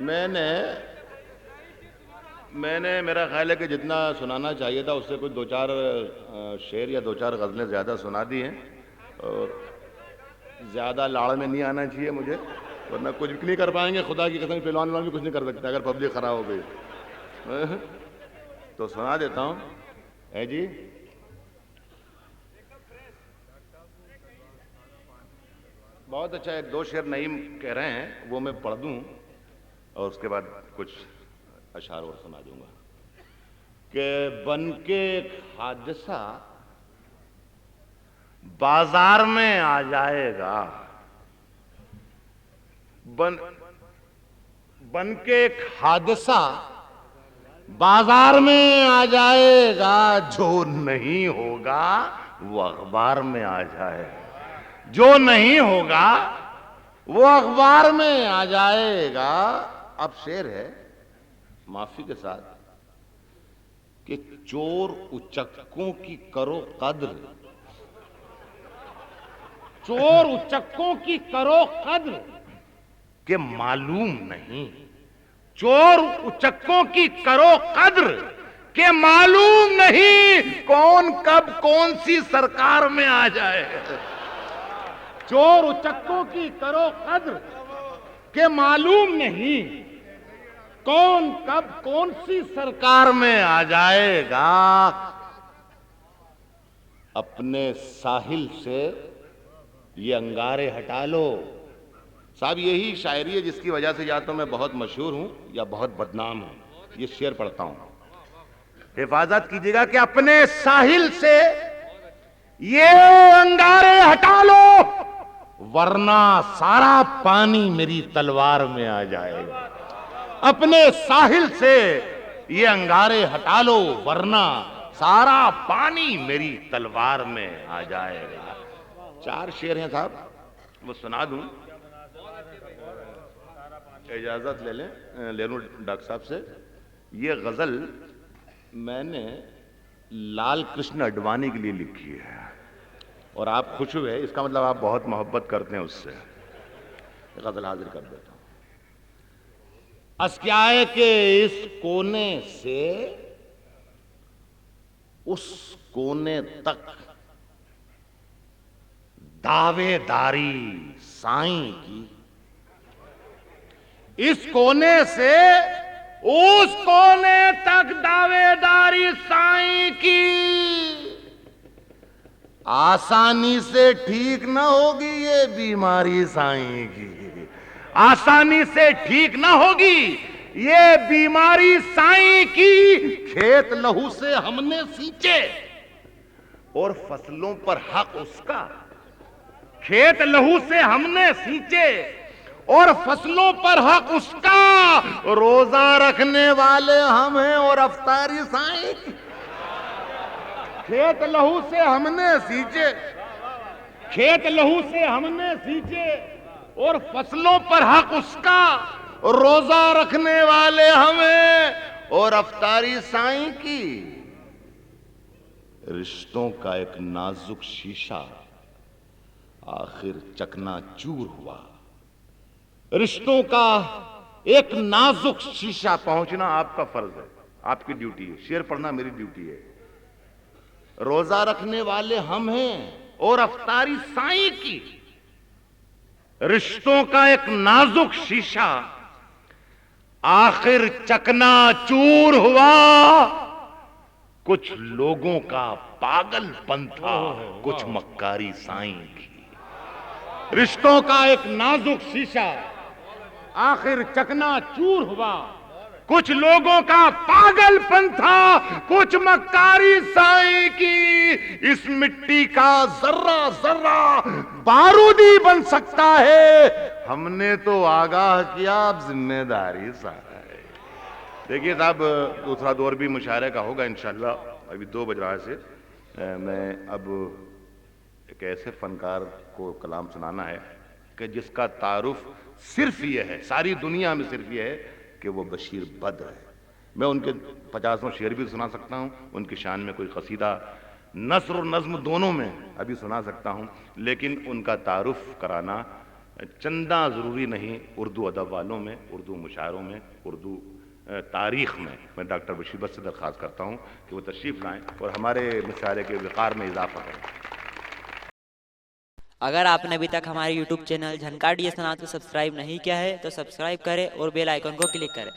मैंने मेरा ख्याल है कि जितना सुनाना चाहिए था उससे कुछ दो चार शेर या दो चार गज़लें ज़्यादा सुना दी हैं, और ज़्यादा लाड़ में नहीं आना चाहिए मुझे, वरना कुछ भी नहीं कर पाएंगे। खुदा की कसम फिलहाल भी कुछ नहीं कर सकते अगर पब्लिक ख़राब हो गई। तो सुना देता हूँ। है जी, बहुत अच्छा। एक दो शेर नईम कह रहे हैं, वो मैं पढ़ दूँ और उसके बाद कुछ अशार और सुना दूंगा। कि बन के एक हादसा बाजार में आ जाएगा, बन के एक हादसा बाजार में आ जाएगा, जो नहीं होगा वो अखबार में आ जाएगा, जो नहीं होगा वो अखबार में आ जाएगा। अब शेर है माफी के साथ कि चोर उचक्कों की करो कद्र, चोर उचक्कों की करो कद्र के मालूम नहीं, चोर उचक्कों की करो कद्र के मालूम नहीं, कौन कब कौन सी सरकार में आ जाए। चोर उचक्कों की करो कद्र के मालूम नहीं, कौन कब कौन सी सरकार में आ जाएगा। अपने साहिल से ये अंगारे हटा लो। साहब यही शायरी है जिसकी वजह से या तो मैं बहुत मशहूर हूं या बहुत बदनाम हूं। ये शेर पढ़ता हूं, हिफाजत कीजिएगा कि अपने साहिल से ये अंगारे हटा लो, वरना सारा पानी मेरी तलवार में आ जाएगा। अपने साहिल से ये अंगारे हटा लो, वरना सारा पानी मेरी तलवार में आ जाएगा। चार शेर हैं साहब, वो सुना दूं, इजाजत ले लूं डॉक्टर साहब से। ये गजल मैंने लाल कृष्ण अडवाणी के लिए लिखी है और आप खुश हुए, इसका मतलब आप बहुत मोहब्बत करते हैं उससे। गजल हाजिर कर देता हूं। अस्क्याए के इस कोने से उस कोने तक दावेदारी साईं की, इस कोने से उस कोने तक दावेदारी साईं की। आसानी से ठीक ना होगी ये बीमारी साईं की, आसानी से ठीक ना होगी ये बीमारी साईं की। खेत लहू से हमने सींचे और फसलों पर हक उसका, खेत लहू से हमने सींचे और फसलों पर हक उसका। रोजा रखने वाले हम हैं और अफ्तारी साईं। खेत लहू से हमने सींचे, खेत लहू से हमने सींचे और फसलों पर हक उसका। रोजा रखने वाले हमें और अफ्तारी साईं की। रिश्तों का एक नाजुक शीशा आखिर चकनाचूर हुआ। रिश्तों का एक नाजुक शीशा, पहुंचना आपका फर्ज है, आपकी ड्यूटी है। शेर पढ़ना मेरी ड्यूटी है। रोजा रखने वाले हम हैं और अफ्तारी साईं की। रिश्तों का एक नाजुक शीशा आखिर चकनाचूर हुआ। कुछ लोगों का पागलपन था, कुछ मक्कारी साईं की। रिश्तों का एक नाजुक शीशा आखिर चकनाचूर हुआ। कुछ लोगों का पागलपन था, कुछ मक्कारी साईं की। इस मिट्टी का जर्रा जर्रा बारूदी बन सकता है। हमने तो आगाह किया, अब जिम्मेदारी सारा है। देखिए साहब, दूसरा दौर भी मुशायरे का होगा इंशाल्लाह। अभी 2 बज रहा है। मैं अब एक ऐसे फनकार को कलाम सुनाना है कि जिसका तारुफ सिर्फ ये है, सारी दुनिया में सिर्फ ये है कि वो बशीर बद्र है। मैं उनके 50 शेर भी सुना सकता हूँ, उनकी शान में कोई कसीदा, नस्र और नज्म दोनों में अभी सुना सकता हूँ, लेकिन उनका तारुफ कराना चंदा ज़रूरी नहीं उर्दू अदब वालों में, उर्दू मुशायरों में, उर्दू तारीख़ में। मैं डॉक्टर बशीर बट से दरख्वास्त करता हूँ कि वो तशरीफ़ लाएँ और हमारे मुशायरे के वक़ार में इजाफ़ा करें। अगर आपने अभी तक हमारे YouTube चैनल झनकार DS नाथ को सब्सक्राइब नहीं किया है तो सब्सक्राइब करें और बेल आइकन को क्लिक करें।